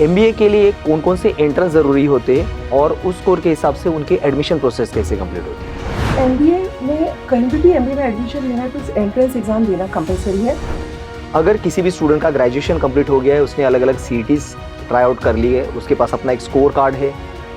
MBA के लिए कौन कौन से एंट्रेंस ज़रूरी होते हैं और उस स्कोर के हिसाब से उनकी एडमिशन प्रोसेस कैसे कंप्लीट होती है? एमबीए में कहीं भी एमबीए में एडमिशन लेना है तो एंट्रेंस एग्जाम देना कंपलसरी है। अगर किसी भी स्टूडेंट का ग्रेजुएशन कंप्लीट हो गया है, उसने अलग अलग सीईटीज ट्राई आउट कर ली है, उसके पास अपना एक स्कोर कार्ड है,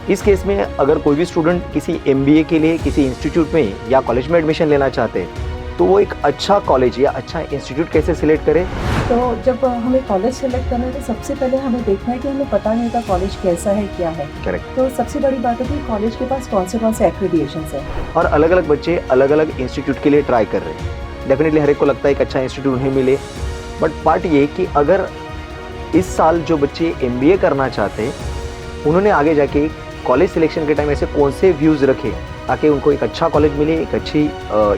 इस केस में अगर कोई भी स्टूडेंट किसी एमबीए के लिए किसी इंस्टीट्यूट में या कॉलेज में एडमिशन लेना चाहते हैं तो वो एक अच्छा कॉलेज या अच्छा इंस्टीट्यूट कैसे सिलेक्ट करे? तो जब हमें कॉलेज सेलेक्ट करना है तो सबसे पहले हमें देखना है कि हमें पता नहीं होता कॉलेज कैसा है क्या है। करेक्ट। तो सबसे बड़ी बात होती है कॉलेज के पास कौन से एक्रेडिटेशन है। और अलग अलग बच्चे अलग अलग इंस्टीट्यूट के लिए ट्राई कर रहे हैं। डेफिनेटली हर एक को लगता है एक अच्छा इंस्टीट्यूट उन्हें मिले, बट पार्ट ये कि अगर इस साल जो बच्चे एमबीए करना चाहते हैं उन्होंने आगे जाके कॉलेज सिलेक्शन के टाइम ऐसे कौन से व्यूज़ रखे ताकि उनको एक अच्छा कॉलेज मिले, एक अच्छी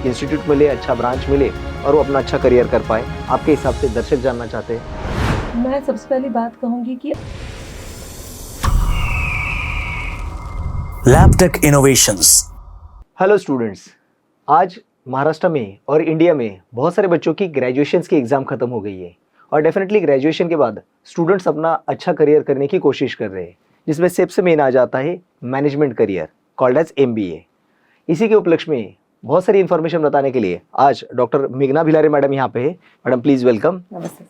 इंस्टीट्यूट मिले, अच्छा ब्रांच मिले और वो अपना अच्छा करियर कर पाए, आपके हिसाब से दर्शक जानना चाहते हैं। मैं सबसे पहली बात कहूँगी कि लैबटेक इनोवेशंस। हेलो स्टूडेंट्स, आज महाराष्ट्र में और इंडिया में बहुत सारे बच्चों की ग्रेजुएशन की एग्ज़ाम ख़त्म हो गई है और डेफिनेटली ग्रेजुएशन के बाद स्टूडेंट्स अपना अच्छा करियर करने की कोशिश कर रहे हैं, जिसमें सबसे मेन आ जाता है management career called as MBA. इसी के उपलक्ष्य में बहुत सारी इन्फॉर्मेशन बताने के लिए आज डॉक्टर मेघना भिलारे मैडम यहाँ पे है। Madam please welcome. नमस्ते।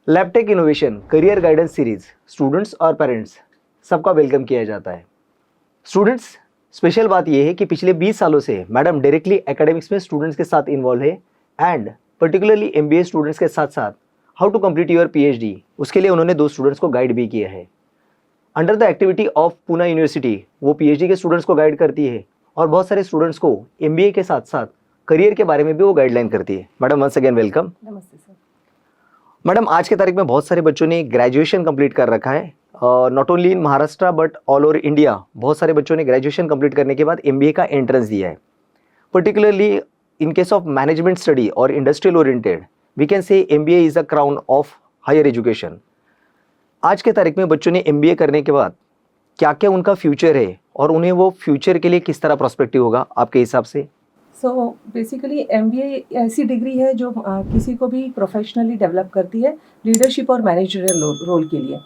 Labtech innovation career guidance series students और पेरेंट्स सबका वेलकम किया जाता है। स्टूडेंट्स, स्पेशल बात यह है कि पिछले 20 सालों से मैडम डायरेक्टली एकेडमिक्स में स्टूडेंट्स के साथ इन्वॉल्व है एंड पर्टिकुलरली एमबीए स्टूडेंट्स के साथ साथ how to complete your PhD, उसके लिए उन्होंने 2 स्टूडेंट्स को गाइड भी किया है। Under the activity of Poona university वो पीएचडी के स्टूडेंट्स को गाइड करती है और बहुत सारे स्टूडेंट्स को एमबीए के साथ साथ करियर के बारे में भी वो गाइडलाइन करती है। Madam once again welcome. नमस्ते सर। मैडम, आज के तारीख में बहुत सारे बच्चों ने ग्रेजुएशन कंप्लीट कर रखा है, not only in Maharashtra but all over India. बहुत सारे बच्चों ने ग्रेजुएशन कंप्लीट करने के बाद एमबीए का एंट्रेंस दिया है। Particularly in case of management study और industrial oriented we can say MBA is the crown of higher education. आज के तारीख में बच्चों ने एमबीए करने के बाद क्या क्या उनका फ्यूचर है और उन्हें वो फ्यूचर के लिए किस तरह प्रोस्पेक्टिव होगा आपके हिसाब से? सो बेसिकली एमबीए ऐसी डिग्री है जो किसी को भी प्रोफेशनली डेवलप करती है लीडरशिप और मैनेजरियल रोल के लिए।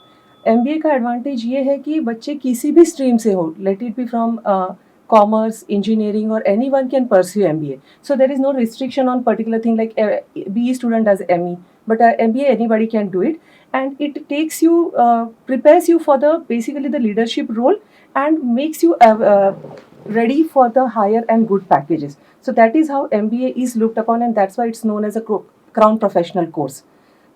एमबीए का एडवांटेज ये है कि बच्चे किसी भी स्ट्रीम से हो, let it be from commerce, engineering और any one can pursue MBA. So there is no restriction on particular thing like BE student does ME, but MBA anybody can do it, and it takes you, prepares you for the basically the leadership role and makes you ready for the higher and good packages. So that is how MBA is looked upon, and that's why it's known as a crown professional course.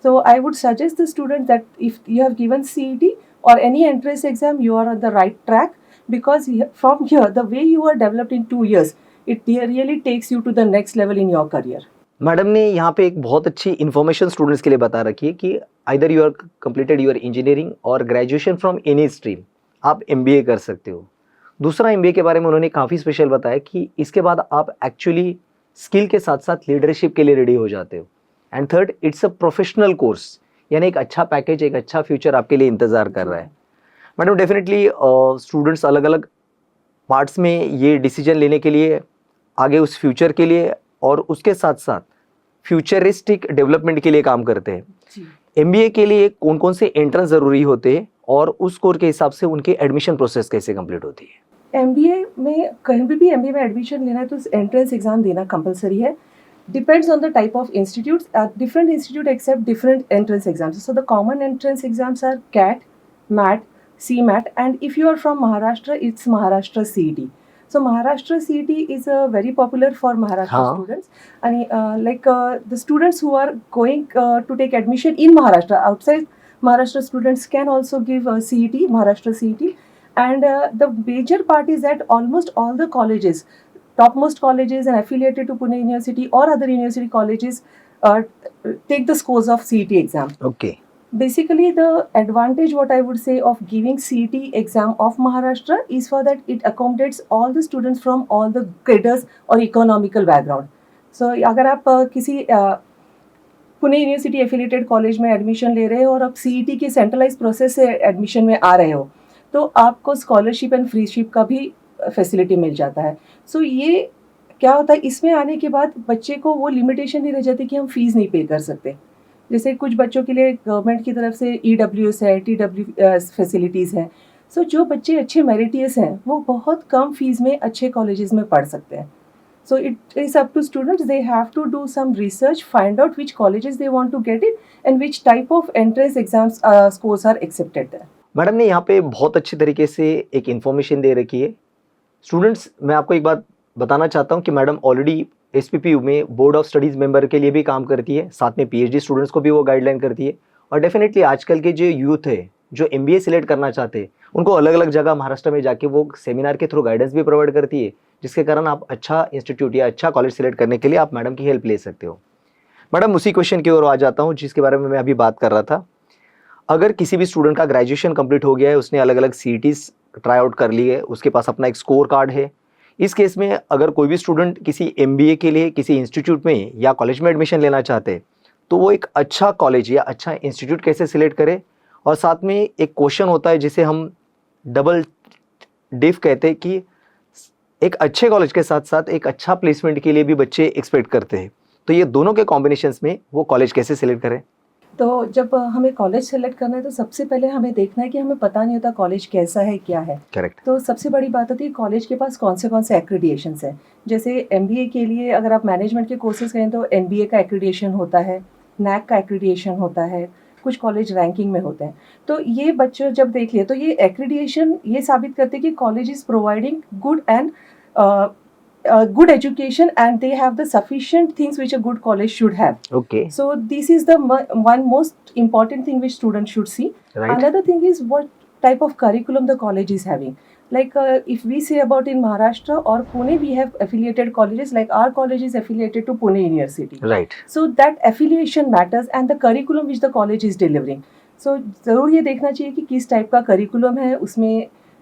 So I would suggest the student that if you have given CET or any entrance exam, you are on the right track, because from here the way you are developed in 2 years, it really takes you to the next level in your career. Madam ने यहाँ पे एक बहुत अच्छी information students के लिए बता रखी है कि either you are completed your engineering और ग्रेजुएशन फ्रॉम एनी स्ट्रीम, आप एमबीए कर सकते हो। दूसरा, एमबीए के बारे में उन्होंने काफ़ी स्पेशल बताया कि इसके बाद आप एक्चुअली स्किल के साथ साथ लीडरशिप के लिए रेडी हो जाते हो। And third, it's a professional course, यानी एक अच्छा पैकेज, एक अच्छा फ्यूचर आपके लिए इंतज़ार कर रहा है। मैडम, डेफिनेटली स्टूडेंट्स अलग अलग पार्ट्स में ये डिसीजन लेने के लिए आगे उस फ्यूचर के लिए और उसके साथ साथ फ्यूचरिस्टिक डेवलपमेंट के लिए काम करते हैं। एमबीए के लिए कौन कौन से एंट्रेंस ज़रूरी होते हैं और उस स्कोर के हिसाब से उनकी एडमिशन प्रोसेस कैसे कंप्लीट होती है? एमबीए में कहीं भी एमबीए में एडमिशन लेना है तो एंट्रेंस एग्जाम देना कंपलसरी है। Depends on the type of institutes, different institute accept different entrance exams. So the common entrance exams are CAT, MAT, CMAT, and if you are from Maharashtra, it's Maharashtra CET. So Maharashtra CET is very popular for Maharashtra students, and the students who are going to take admission in Maharashtra, outside Maharashtra students can also give CET, Maharashtra CET, and the major part is that almost all the colleges, topmost colleges and affiliated to Pune University or other university colleges take the scores of CET exam. Okay. Basically, the advantage, what I would say, of giving CET exam of Maharashtra is for that it accommodates all the students from all the cadres or economical background. So, अगर आप किसी Pune university affiliated college में admission ले रहे हो और आप CET के सेंट्रलाइज प्रोसेस से एडमिशन में आ रहे हो, तो आपको स्कॉलरशिप एंड फ्रीशिप का भी फैसिलिटी मिल जाता है। सो ये क्या होता है, इसमें आने के बाद बच्चे को वो लिमिटेशन नहीं रह जाती कि हम फीस नहीं पे कर सकते। जैसे कुछ बच्चों के लिए गवर्नमेंट की तरफ से EWS है, TW फैसिलिटीज़ हैं। सो जो बच्चे अच्छे मेरिटियस हैं वो बहुत कम फीस में अच्छे कॉलेजेस में पढ़ सकते हैं। So it is up to students. They have to do some research, find out which colleges they want to get in and which type of entrance exams scores are accepted there. Madam ने यहाँ पे बहुत अच्छी तरीके से एक information दे रखी है। स्टूडेंट्स, मैं आपको एक बात बताना चाहता हूँ कि मैडम ऑलरेडी SPPU में बोर्ड ऑफ स्टडीज़ मेंबर के लिए भी काम करती है, साथ में PhD स्टूडेंट्स को भी वो गाइडलाइन करती है। और डेफिनेटली आजकल के जो यूथ है जो MBA सिलेक्ट करना चाहते हैं, उनको अलग अलग जगह महाराष्ट्र में जाके वो सेमिनार के थ्रू गाइडेंस भी प्रोवाइड करती है, जिसके कारण आप अच्छा इंस्टीट्यूट या अच्छा कॉलेज सिलेक्ट करने के लिए आप मैडम की हेल्प ले सकते हो। मैडम, उसी क्वेश्चन की ओर आ जाता हूँ जिसके बारे में मैं अभी बात कर रहा था। अगर किसी भी स्टूडेंट का ग्रेजुएशन कंप्लीट हो गया है, उसने अलग अलग CETs ट्राई आउट कर ली है, उसके पास अपना एक स्कोर कार्ड है, इस केस में अगर कोई भी स्टूडेंट किसी MBA के लिए किसी इंस्टीट्यूट में या कॉलेज में एडमिशन लेना चाहते हैं, तो वो एक अच्छा कॉलेज या अच्छा इंस्टीट्यूट कैसे सिलेक्ट करे? और साथ में एक क्वेश्चन होता है जिसे हम डबल डिफ कहते हैं कि एक अच्छे कॉलेज के साथ साथ एक अच्छा प्लेसमेंट के लिए भी बच्चे एक्सपेक्ट करते हैं, तो ये दोनों के कॉम्बिनेशंस में वो कॉलेज कैसे सिलेक्ट करें? तो जब हमें कॉलेज सेलेक्ट करना है तो सबसे पहले हमें देखना है कि हमें पता नहीं होता कॉलेज कैसा है, क्या है। करेक्ट। तो सबसे बड़ी बात होती है कॉलेज के पास कौन से एक्रेडिएशंस हैं। जैसे MBA के लिए अगर आप मैनेजमेंट के कोर्सेज करें तो NBA का एक्रेडिएशन होता है, NAC का एक्रेडिएशन होता है, कुछ कॉलेज रैंकिंग में होते हैं। तो ये बच्चे जब देख लिए तो ये एक्रेडिएशन ये साबित करते हैं कि college is providing good and good education and they have the sufficient things which a good college should have. Okay. So this is the one most important thing which students should see. Right. Another thing is what type of curriculum the college is having. Like if we say about in Maharashtra or Pune, we have affiliated colleges. Like our college is affiliated to Pune University. Right. So that affiliation matters and the curriculum which the college is delivering. So ज़रूर ये देखना चाहिए कि किस type का curriculum है, उसमें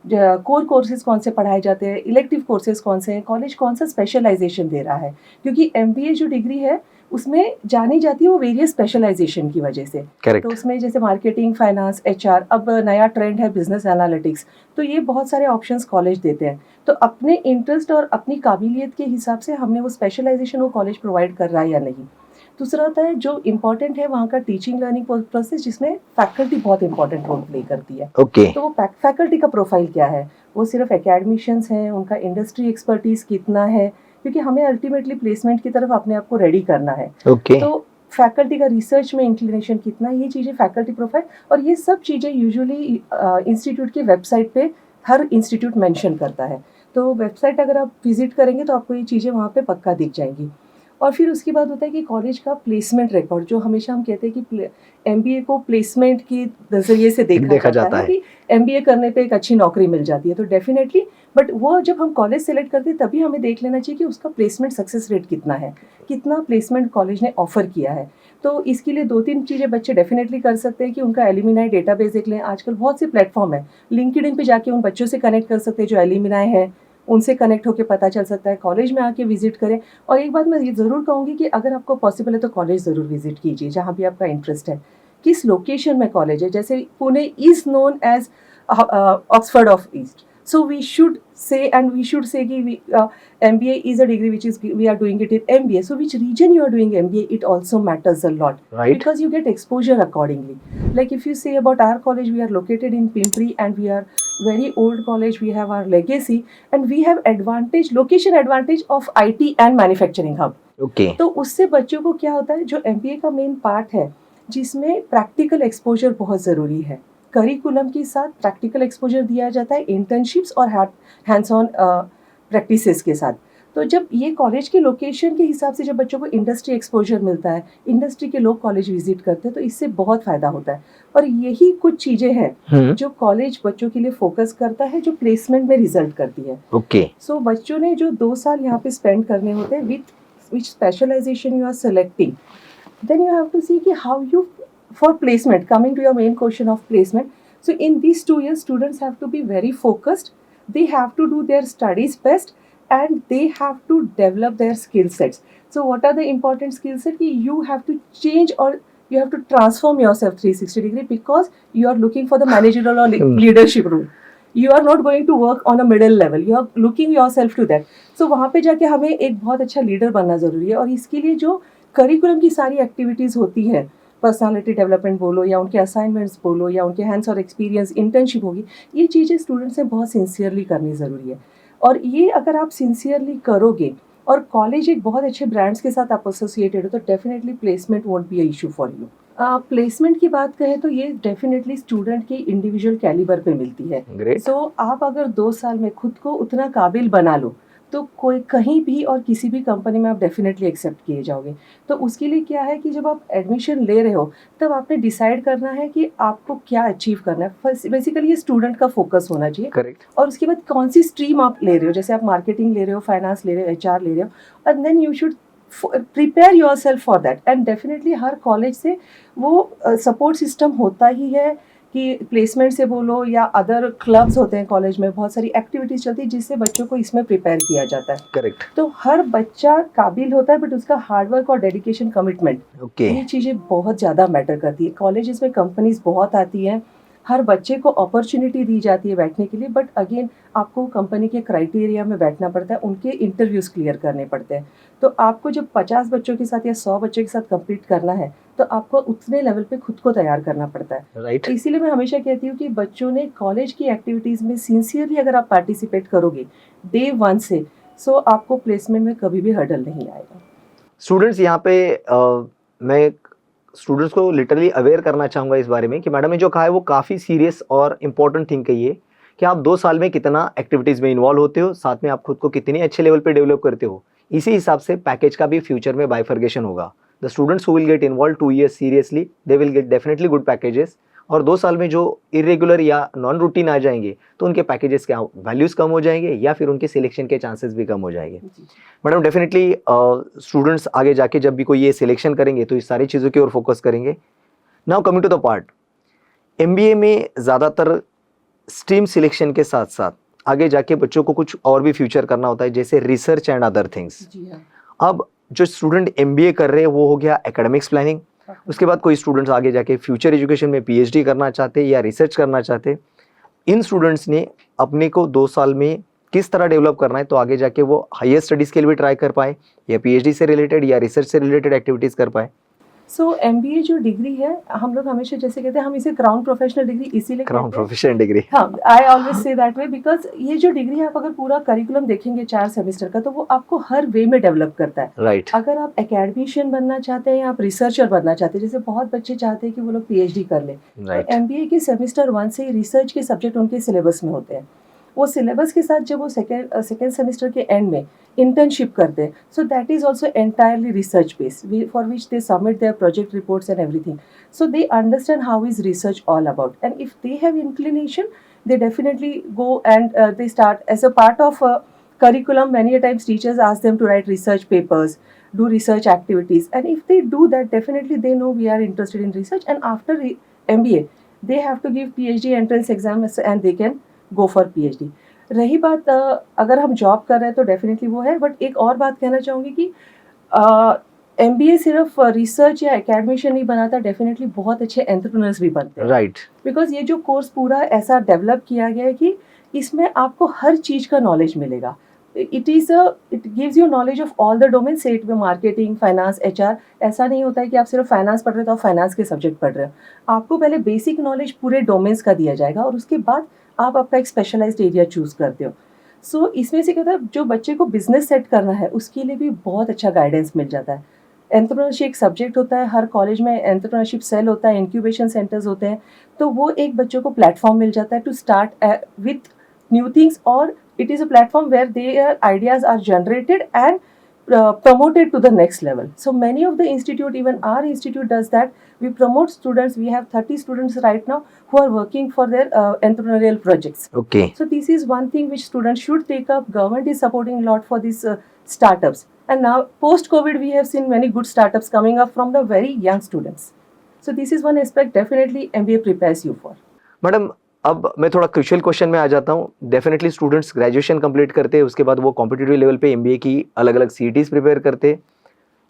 core courses कौन से पढ़ाए जाते हैं, इलेक्टिव कोर्सेज कौन से हैं, कॉलेज कौन सा स्पेशलाइजेशन दे रहा है। क्योंकि MBA जो डिग्री है उसमें जानी जाती है वो वेरियस स्पेशलाइजेशन की वजह से। Correct. तो उसमें जैसे मार्केटिंग, फाइनेंस, HR, अब नया ट्रेंड है बिजनेस एनालिटिक्स, तो ये बहुत सारे ऑप्शंस कॉलेज देते हैं। तो अपने इंटरेस्ट और अपनी काबिलियत के हिसाब से हमने वो स्पेशलाइजेशन वो कॉलेज प्रोवाइड कर रहा है या नहीं। दूसरा होता है जो इम्पॉर्टेंट है वहाँ का टीचिंग लर्निंग प्रोसेस, जिसमें फैकल्टी बहुत इंपॉर्टेंट रोल प्ले करती है। Okay. तो वो फैकल्टी का प्रोफाइल क्या है, वो सिर्फ एकेडमिशियंस हैं, उनका इंडस्ट्री एक्सपर्टीज कितना है, क्योंकि हमें अल्टीमेटली प्लेसमेंट की तरफ अपने आप को रेडी करना है। Okay. तो फैकल्टी का रिसर्च में इंक्लिनेशन कितना, ये चीज़ें फैकल्टी प्रोफाइल, और ये सब चीज़ें यूजुअली इंस्टीट्यूट की वेबसाइट पे हर इंस्टीट्यूट मेंशन करता है। तो वेबसाइट अगर आप विजिट करेंगे तो आपको ये चीज़ें वहाँ पे पक्का दिख जाएंगी। और फिर उसके बाद होता है कि कॉलेज का प्लेसमेंट रिकॉर्ड, जो हमेशा हम कहते हैं कि MBA को प्लेसमेंट की नज़रिए से देखा जाता है कि MBA करने पे एक अच्छी नौकरी मिल जाती है, तो डेफिनेटली। बट वो जब हम कॉलेज सेलेक्ट करते हैं तभी हमें देख लेना चाहिए कि उसका प्लेसमेंट सक्सेस रेट कितना है, कितना प्लेसमेंट कॉलेज ने ऑफर किया है। तो इसके लिए 2-3 चीज़ें बच्चे डेफिनेटली कर सकते हैं कि उनका एल्यूमिनाई डेटाबेस देख लें। आजकल बहुत से प्लेटफॉर्म है, लिंक्डइन पे जाके उन बच्चों से कनेक्ट कर सकते हैं जो एल्यूमिनाई है, उनसे कनेक्ट होकर पता चल सकता है। कॉलेज में आके विजिट करें। और एक बात मैं ये ज़रूर कहूँगी कि अगर आपको पॉसिबल है तो कॉलेज ज़रूर विजिट कीजिए जहाँ भी आपका इंटरेस्ट है। किस लोकेशन में कॉलेज है, जैसे Pune is known as Oxford of East, so we should say कि MBA is a degree which is we are doing it in MBA. So which region you are doing MBA, it also matters a lot, Right. because you get exposure accordingly. Like if you say about our college, we are located in Pimpri and we are very old college. We have our legacy and we have location advantage of IT and manufacturing hub. Okay. तो उससे बच्चों को क्या होता है, जो MBA का main part है जिसमें प्रैक्टिकल एक्सपोजर बहुत ज़रूरी है, करिकुलम के साथ प्रैक्टिकल एक्सपोजर दिया जाता है, इंटर्नशिप्स और हैंड्स ऑन प्रैक्टिसेस के साथ। तो जब ये कॉलेज के लोकेशन के हिसाब से जब बच्चों को इंडस्ट्री एक्सपोजर मिलता है, इंडस्ट्री के लोग कॉलेज विजिट करते हैं, तो इससे बहुत फ़ायदा होता है। और यही कुछ चीज़ें हैं जो कॉलेज बच्चों के लिए फोकस करता है, जो प्लेसमेंट में रिजल्ट करती है। ओके। सो बच्चों ने जो 2 साल यहाँ पे स्पेंड करने होते हैं, with which specialization you are selecting, then you have to see कि how you for placement, coming to your main question of placement. So in these 2 years students have to be very focused, they have to do their studies best and they have to develop their skill sets. So what are the important skill sets? You have to change or you have to transform yourself 360 degree, because you are looking for the managerial or leadership role. You are not going to work on a middle level, you are looking yourself to that. So वहाँ पे जाके हमें एक बहुत अच्छा leader बनना ज़रूरी है। और इसके लिए जो करिकुलम की सारी एक्टिविटीज़ होती हैं पर्सनालिटी डेवलपमेंट बोलो या उनके असाइनमेंट्स बोलो या उनके हैंड्स और एक्सपीरियंस इंटर्नशिप होगी, ये चीज़ें स्टूडेंट्स से बहुत सिंसियरली करनी ज़रूरी है। और ये अगर आप सिंसियरली करोगे और कॉलेज एक बहुत अच्छे ब्रांड्स के साथ आप एसोसिएटेड हो तो definitely placement won't be a issue for you. Placement की बात करें तो ये डेफिनेटली स्टूडेंट के इंडिविजुअल कैलिबर पे मिलती है। ग्रेट। सो आप अगर 2 साल में खुद को उतना काबिल बना लो तो कोई कहीं भी और किसी भी कंपनी में आप डेफिनेटली एक्सेप्ट किए जाओगे। तो उसके लिए क्या है कि जब आप एडमिशन ले रहे हो तब आपने डिसाइड करना है कि आपको क्या अचीव करना है। बेसिकली ये स्टूडेंट का फोकस होना चाहिए। करेक्ट। और उसके बाद कौन सी स्ट्रीम आप ले रहे हो, जैसे आप मार्केटिंग ले रहे हो, फाइनेंस ले रहे हो, एचआर ले रहे हो, and then you should prepare yourself for that. And definitely हर कॉलेज से वो सपोर्ट सिस्टम होता ही है कि प्लेसमेंट से बोलो या अदर क्लब्स होते हैं कॉलेज में, बहुत सारी एक्टिविटीज चलती है जिससे बच्चों को इसमें प्रिपेयर किया जाता है। करेक्ट। तो हर बच्चा काबिल होता है बट उसका हार्डवर्क और डेडिकेशन कमिटमेंट ओके। ये चीज़ें बहुत ज़्यादा मैटर करती है। कॉलेजेस में कंपनीज बहुत आती हैं, हर बच्चे को अपॉर्चुनिटी दी जाती है बैठने के लिए, बट अगेन आपको कंपनी के क्राइटेरिया में बैठना पड़ता है, उनके इंटरव्यूज़ क्लियर करने पड़ते हैं। तो आपको जब 50 बच्चों के साथ या 100 बच्चों के साथ कंप्लीट करना है तो आपको उतने लेवल पे खुद को तैयार करना पड़ता है। राइट। इसीलिए मैं हमेशा कहती हूँ कि बच्चों ने कॉलेज की एक्टिविटीज़ में सिंसियरली अगर आप पार्टिसिपेट करोगे डे 1 से, सो आपको प्लेसमेंट में कभी भी हर्डल नहीं आएगा। स्टूडेंट्स यहाँ पे मैं स्टूडेंट्स को लिटरली अवेयर करना चाहूँगा इस बारे में कि मैडम ने जो कहा है वो काफ़ी सीरियस और इम्पोर्टेंट थिंग कही है कि आप 2 साल में कितना एक्टिविटीज़ में इन्वॉल्व होते हो, साथ में आप खुद को कितनी अच्छे लेवल पे डेवलप करते हो। इसी हिसाब से पैकेज का भी फ्यूचर में बाइफर्गेशन होगा। The students who will get involve 2 years seriously they will get definitely good packages, और 2 साल में जो इरेगुलर या नॉन रूटीन आ जाएंगे तो उनके पैकेजेस क्या वैल्यूज़ कम हो जाएंगे या फिर उनके सिलेक्शन के चांसेस भी कम हो जाएंगे। मैडम डेफिनेटली स्टूडेंट्स आगे जाके जब भी कोई ये सिलेक्शन करेंगे तो इस सारी चीज़ों की ओर फोकस करेंगे। Now coming to the part, MBA में ज़्यादातर स्ट्रीम सिलेक्शन के साथ साथ आगे जाके बच्चों को कुछ और भी फ्यूचर करना होता है, जैसे रिसर्च एंड अदर थिंग्स। जी हाँ। अब जो स्टूडेंट एमबीए कर रहे हैं वो हो गया एकेडमिक्स प्लानिंग, उसके बाद कोई स्टूडेंट्स आगे जाके फ्यूचर एजुकेशन में पीएचडी करना चाहते या रिसर्च करना चाहते। इन स्टूडेंट्स ने अपने को 2 साल में किस तरह डेवलप करना है तो आगे जाके वो हायर स्टडीज़ के लिए भी ट्राई कर पाए या पीएचडी से रिलेटेड या रिसर्च से रिलेटेड एक्टिविटीज़ कर पाए। सो एमबीए जो डिग्री है, हम लोग हमेशा जैसे कहते हैं, हम इसे क्राउन प्रोफेशनल डिग्री इसीलिए क्राउन कहते हैं। Professional degree. हाँ, I always say that way because ये जो डिग्री है, आप अगर पूरा करिकुलम देखेंगे 4 सेमेस्टर का तो वो आपको हर वे में डेवलप करता है। राइट। अगर आप एकेडमिशियन बनना चाहते हैं या आप रिसर्चर बनना चाहते हैं, जैसे बहुत बच्चे चाहते हैं कि वो लोग पीएचडी कर ले, राइट। तो एमबीए के सेमेस्टर 1 से रिसर्च के सब्जेक्ट उनके सिलेबस में होते हैं। वो सिलेबस के साथ जब वो सेकेंड सेमेस्टर के एंड में इंटर्नशिप करते हैं, so that is also entirely research based for which they submit there project reports and everything. So they understand how is research all about, and if they have inclination they definitely go and they start as a part of a curriculum. Many a times teachers ask them to write research papers, do research activities, and if they do that, definitely they know we are interested in research, and after MBA they have to give PhD entrance exam and they can go for PhD. रही बात अगर हम job कर रहे हैं तो definitely वो है, बट एक और बात कहना चाहूँगी कि एमबीए सिर्फ रिसर्च या एकेडमिशियन नहीं बनाता, डेफिनेटली बहुत अच्छे एंटरप्रेन्योर्स भी बनते हैं। राइट। बिकॉज ये जो कोर्स पूरा ऐसा डेवलप किया गया है कि इसमें आपको हर चीज़ का नॉलेज मिलेगा। It gives you knowledge of all the domain, से इट में मार्केटिंग, फाइनेंस, एचआर। ऐसा नहीं होता है कि आप सिर्फ फाइनेंस पढ़ रहे हो तो आप फाइनेंस के सब्जेक्ट पढ़ रहे हो। आपको पहले बेसिक नॉलेज पूरे डोमेन्स का दिया जाएगा और उसके बाद आप आपका एक स्पेशलाइज्ड एरिया चूज़ करते हो। सो इसमें से कहता है जो बच्चे को बिजनेस सेट करना है उसके लिए भी बहुत अच्छा गाइडेंस मिल जाता है। एंटरप्रेन्योरशिप एक सब्जेक्ट होता है, हर कॉलेज में एंटरप्रेन्योरशिप सेल होता है, इंक्यूबेशन सेंटर्स होते हैं, तो वो एक बच्चों को प्लेटफॉर्म मिल जाता है to start with new things, और it is a platform where their ideas are generated and promoted to the next level. So many of the institute, even our institute does that. We promote students. We have 30 students right now who are working for their entrepreneurial projects. Okay. So this is one thing which students should take up. Government is supporting a lot for these startups. And now post-COVID, we have seen many good startups coming up from the very young students. So this is one aspect definitely MBA prepares you for. Madam अब मैं थोड़ा crucial question में आ जाता हूँ। Definitely students graduation complete करते हैं, उसके बाद वो कॉम्पिटिटिव लेवल पे एमबीए की अलग अलग सीईटीज प्रिपेयर करते,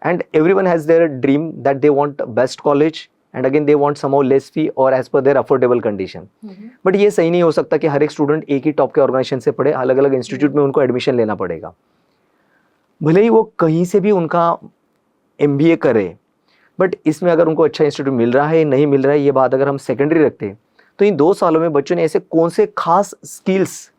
and everyone has their dream that they want best college and again they want somehow less fee और एज पर देयर अफोर्डेबल कंडीशन। बट ये सही नहीं हो सकता कि हर एक स्टूडेंट एक ही टॉप के ऑर्गेनाइजेशन से पढ़े, अलग अलग इंस्टीट्यूट में उनको एडमिशन लेना पड़ेगा। भले ही वो कहीं से भी उनका एमबीए करे, बट इसमें अगर उनको अच्छा इंस्टीट्यूट मिल रहा है नहीं मिल रहा है, ये बात अगर हम सेकेंडरी रखते हैं, तो इन 2 सालों में बच्चों ने ऐसे कौन से खास स्किल्स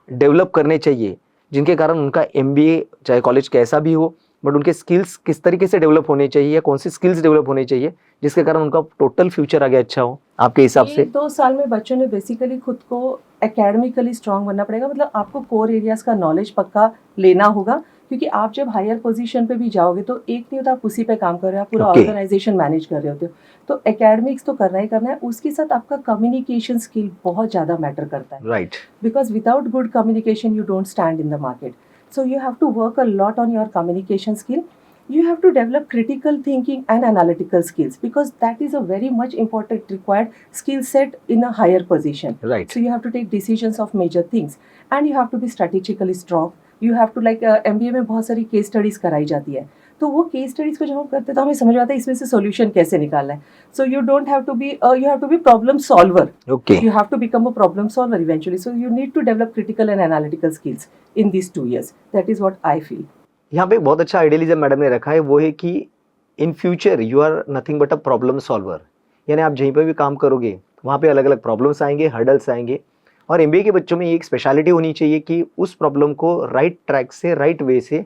डेवलप करने चाहिए जिनके कारण उनका एमबीए चाहे कॉलेज कैसा भी हो, बट उनके स्किल्स किस तरीके से डेवलप होने चाहिए या कौन सी स्किल्स डेवलप होने चाहिए जिसके कारण उनका टोटल फ्यूचर आगे अच्छा हो आपके हिसाब ये से? 2 साल में बच्चों ने बेसिकली खुद को एकेडमिकली स्ट्रांग बनना पड़ेगा, मतलब आपको कोर एरियाज का नॉलेज पक्का लेना होगा, क्योंकि आप जब हायर पोजीशन पे भी जाओगे तो एक नहीं होता आप उसी पे काम कर रहे हो, आप पूरा Okay. ऑर्गेनाइजेशन मैनेज कर रहे होते हो, तो एकेडमिक्स तो करना ही करना है, उसके साथ आपका कम्युनिकेशन स्किल बहुत ज़्यादा मैटर करता है, right because without good communication you don't stand in the market. So you have to work a lot on your communication skill. You have to develop critical thinking and analytical skills, because that is a very much important required skill set in a higher position. Right So you have to take decisions of major things, and you have to be strategically strong. You have to like MBA में बहुत सारी case studies कराई जाती है, तो वो case studies को जब हम करते हैं तो हमें समझ में आता है इसमें से सॉल्यूशन कैसे निकालना है. So you don't have to be you have to be problem solver. Okay You have to become a problem solver eventually. So you need to develop critical and analytical skills in these 2 years. That is what I feel. यहाँ पे बहुत अच्छा idealism madam ने रखा है, वो है कि in future you are nothing but a problem solver, यानी आप जहीं पर भी काम करोगे वहाँ पे अलग अलग प्रॉब्लम्स आएंगे, हर्डल्स आएंगे, और एमबीए के बच्चों में एक स्पेशलिटी होनी चाहिए कि उस प्रॉब्लम को राइट ट्रैक से राइट वे से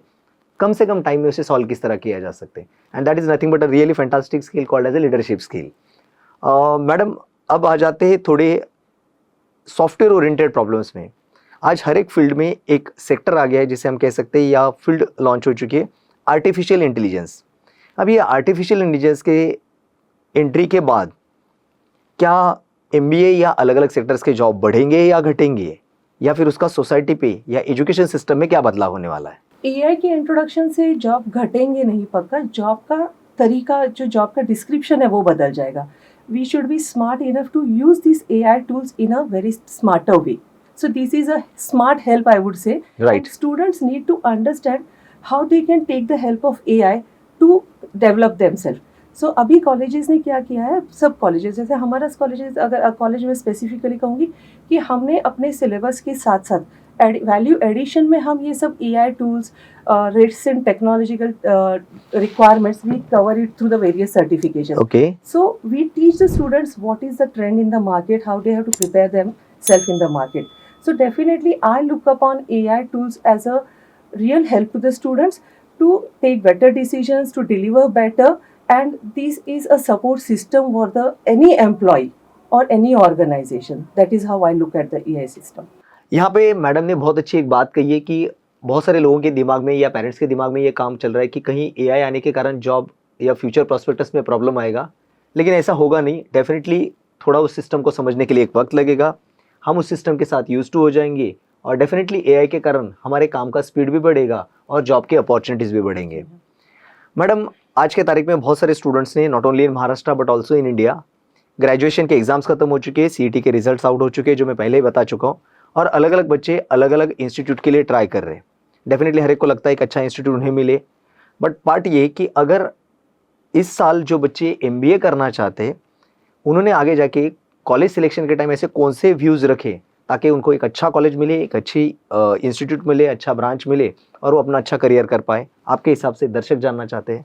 कम टाइम में उसे सॉल्व किस तरह किया जा सकते हैं, and that is nothing but a really fantastic skill called as a leadership skill. Madam अब आ जाते हैं थोड़े सॉफ्टवेयर ओरिएंटेड प्रॉब्लम्स में. आज हर एक फील्ड में एक सेक्टर आ गया है जिसे हम कह सकते हैं, या फील्ड लॉन्च हो चुकी है, आर्टिफिशियल इंटेलिजेंस. अब ये आर्टिफिशियल इंटेलिजेंस के एंट्री के बाद क्या एमबीए या अलग अलग सेक्टर्स के जॉब बढ़ेंगे या घटेंगे, या फिर उसका सोसाइटी पे या एजुकेशन सिस्टम में क्या बदलाव होने वाला है? AI के इंट्रोडक्शन से जॉब घटेंगे नहीं, पक्का जॉब का तरीका, जो जॉब का डिस्क्रिप्शन है वो बदल जाएगा. We should be smart enough to use these AI tools in a very smarter way. So this is a smart help, I would say. Right. And students need to understand how they can take the help of AI to develop themselves. So अभी colleges ने क्या किया है, सब colleges जैसे हमारा colleges, अगर college में स्पेसिफिकली कहूँगी कि हमने अपने सिलेबस के साथ साथ वैल्यू एडिशन में हम ये सब AI tools, recent technological requirements, we cover it through the various certifications. Okay. So we teach the students what is the trend in the market, how they have to prepare themselves in the market. So definitely I look upon AI tools as a real help to the students to take better decisions, to deliver better, and this is a support system for the any employee or any organization. That is how I look at the AI system. यहाँ पे madam ने बहुत अच्छी एक बात कही है कि बहुत सारे लोगों के दिमाग में या पेरेंट्स के दिमाग में ये काम चल रहा है कि कहीं एआई आने के कारण जॉब या फ्यूचर प्रोस्पेक्टस में प्रॉब्लम आएगा, लेकिन ऐसा होगा नहीं. डेफिनेटली थोड़ा उस सिस्टम को समझने के लिए एक वक्त लगेगा, हम उस सिस्टम के साथ यूज टू हो जाएंगे, और डेफिनेटली एआई के कारण हमारे काम का स्पीड भी बढ़ेगा और जॉब के अपॉर्चुनिटीज़ भी बढ़ेंगे. मैडम आज के तारीख में बहुत सारे स्टूडेंट्स ने not only in Maharashtra but also in India graduation के एग्जाम्स खत्म हो चुके हैं, सीईटी के रिजल्ट्स आउट हो चुके हैं जो मैं पहले ही बता चुका हूँ, और अलग अलग बच्चे अलग अलग इंस्टीट्यूट के लिए ट्राई कर रहे हैं. डेफिनेटली हर एक को लगता है एक अच्छा इंस्टीट्यूट उन्हें मिले, बट पार्ट ये कि अगर इस साल जो बच्चे एमबीए करना चाहते हैं उन्होंने आगे जाके कॉलेज सिलेक्शन के टाइम ऐसे कौन से व्यूज़ रखे ताकि उनको एक अच्छा कॉलेज मिले, एक अच्छी इंस्टीट्यूट मिले, अच्छा ब्रांच मिले और वो अपना अच्छा करियर कर पाए, आपके हिसाब से दर्शक जानना चाहते हैं.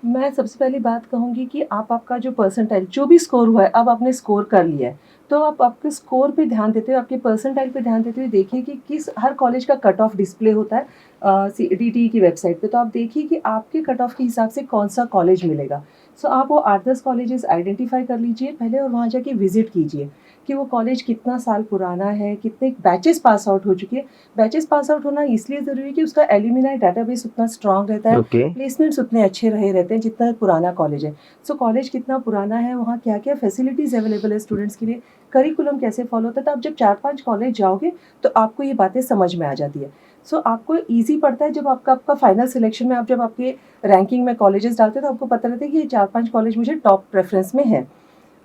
मैं सबसे पहली बात कहूँगी कि आपका जो परसेंटाइल जो भी स्कोर हुआ है, अब आपने स्कोर कर लिया है, तो आप आपके स्कोर पे ध्यान देते हुए, आपके परसेंटाइल पे ध्यान देते हुए देखिए कि किस हर कॉलेज का कट ऑफ डिस्प्ले होता है DTE की वेबसाइट पे, तो आप देखिए कि आपके कट ऑफ के हिसाब से कौन सा कॉलेज मिलेगा. सो आप वो 8-10 कॉलेजेस आइडेंटिफाई कर लीजिए पहले, और वहाँ जाके विजिट कीजिए कि वो कॉलेज कितना साल पुराना है, कितने बैचेस पास आउट हो चुके हैं. बैचेस पास आउट होना इसलिए ज़रूरी है कि उसका एल्यूमिनाई डाटाबेस उतना स्ट्रांग रहता है, प्लेसमेंट्स उतने अच्छे रहते हैं जितना पुराना कॉलेज है. सो कॉलेज कितना पुराना है, वहाँ क्या क्या फैसिलिटीज़ अवेलेबल है स्टूडेंट्स के लिए, करिकुलम कैसे फॉलो होता है. तो आप जब 4-5 कॉलेज जाओगे तो आपको ये बातें समझ में आ जाती है. सो आपको ईजी पड़ता है जब आपका फाइनल सिलेक्शन में, आप जब आपके रैंकिंग में कॉलेजेस डालते हैं तो आपको पता रहता है कि ये 4-5 कॉलेज मुझे टॉप प्रेफरेंस में है.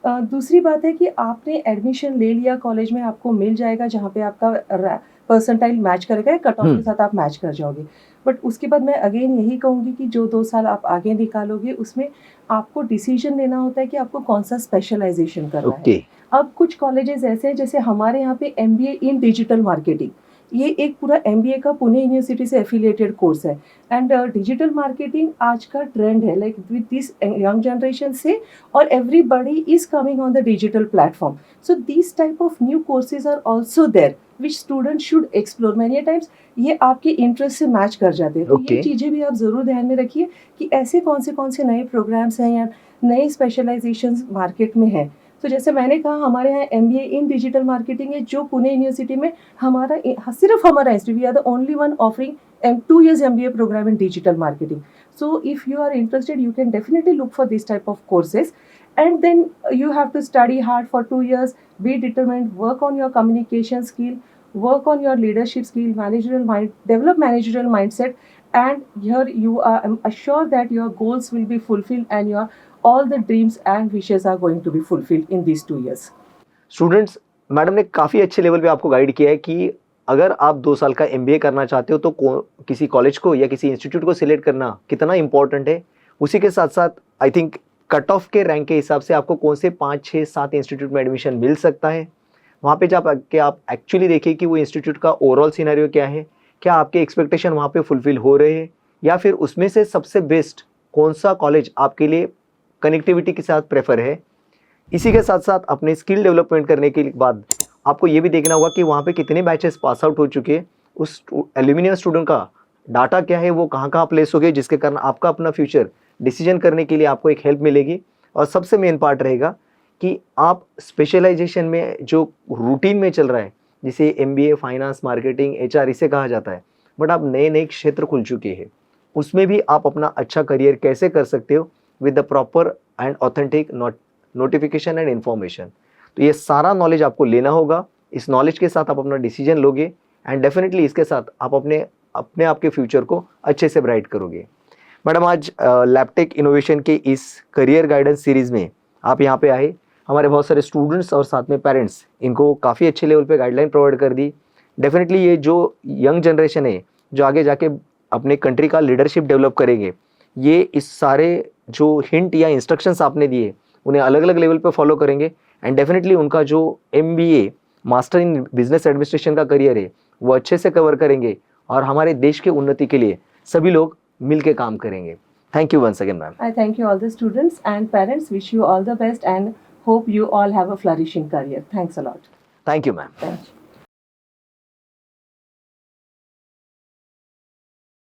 दूसरी बात है कि आपने एडमिशन ले लिया कॉलेज में, आपको मिल जाएगा जहाँ पे आपका परसेंटाइल मैच करेगा, कट ऑफ के साथ आप मैच कर जाओगे. बट उसके बाद मैं अगेन यही कहूँगी कि जो 2 साल आप आगे निकालोगे उसमें आपको डिसीजन लेना होता है कि आपको कौन सा स्पेशलाइजेशन करना है. अब कुछ कॉलेजेस ऐसे हैं, जैसे हमारे यहाँ पे MBA इन डिजिटल मार्केटिंग, ये एक पूरा MBA का पुणे यूनिवर्सिटी से एफिलिएटेड कोर्स है। एंड डिजिटल मार्केटिंग आज का ट्रेंड है, like with this young generation से, और everybody is coming on the digital platform. So this type of new courses are also there which student should explore. Many times ये आपके interest से match कर जाते हैं, तो ये Okay. चीज़ें भी आप ज़रूर ध्यान में रखिए कि ऐसे कौन से नए प्रोग्राम्स हैं या नए स्पेशलाइजेशंस मार्केट में हैं। तो जैसे मैंने कहा, हमारे यहाँ MBA इन डिजिटल मार्केटिंग है, जो पुणे यूनिवर्सिटी में सिर्फ हमारा institute, we are the only one offering 2 years MBA program in digital marketing. So if you are interested, you can definitely look for this type of courses, and then you have to study hard for 2 years, be determined, work on your communication skill, work on your leadership skill, develop managerial mindset, and here you are, I'm assured that your goals will be fulfilled and your all the dreams and wishes are going to be fulfilled in these 2 years. Students, madam ने काफ़ी अच्छे level पे आपको guide किया है कि अगर आप 2 साल का MBA करना चाहते हो तो किसी कॉलेज को या किसी इंस्टीट्यूट को सिलेक्ट करना कितना इंपॉर्टेंट है। उसी के साथ साथ आई थिंक कट ऑफ के रैंक के हिसाब से आपको कौन से 5, 6, 7 इंस्टीट्यूट में एडमिशन मिल सकता है। वहाँ पे जब आप एक्चुअली देखिए कि वो इंस्टीट्यूट का ओवरऑल सिनेरियो क्या है, क्या आपके एक्सपेक्टेशन वहाँ पे फुलफिल हो रहे हैं, या फिर उसमें से सबसे बेस्ट कौन सा कॉलेज आपके लिए कनेक्टिविटी के साथ प्रेफर है। इसी के साथ साथ अपने स्किल डेवलपमेंट करने के बाद आपको ये भी देखना होगा कि वहाँ पे कितने बैचेस पास आउट हो चुके हैं, उस एल्यूमिनियम स्टूडेंट का डाटा क्या है, वो कहाँ कहाँ प्लेस हो गए, जिसके कारण आपका अपना फ्यूचर डिसीजन करने के लिए आपको एक हेल्प मिलेगी। और सबसे मेन पार्ट रहेगा कि आप स्पेशलाइजेशन में जो रूटीन में चल रहा है, जिसे MBA, फाइनेंस, मार्केटिंग, HR इसे कहा जाता है, बट आप नए नए क्षेत्र खुल चुके हैं, उसमें भी आप अपना अच्छा करियर कैसे कर सकते हो with the proper and authentic notification and information. तो ये सारा नॉलेज आपको लेना होगा। इस नॉलेज के साथ आप अपना डिसीजन लोगे एंड डेफिनेटली इसके साथ आप अपने आप के फ्यूचर को अच्छे से ब्राइट करोगे। मैडम, आज लैबटेक इनोवेशन के इस करियर गाइडेंस सीरीज़ में आप यहाँ पे आए, हमारे बहुत सारे स्टूडेंट्स और साथ में पेरेंट्स, इनको काफ़ी अच्छे लेवल पे गाइडलाइन प्रोवाइड कर दी। डेफिनेटली ये जो यंग जनरेशन है जो आगे जाके अपने कंट्री का लीडरशिप डेवलप करेंगे, ये इस सारे जो हिंट या इंस्ट्रक्शंस आपने दिए उन्हें अलग अलग लेवल पे फॉलो करेंगे एंड डेफिनेटली उनका जो MBA master in business administration का करियर है वो अच्छे से कवर करेंगे और हमारे देश के उन्नति के लिए सभी लोग मिल के काम करेंगे। Thank you once again ma'am. I thank you all the students and parents, wish you all the best and hope you all have a flourishing career. Thanks a lot. Thank you ma'am. Thank you.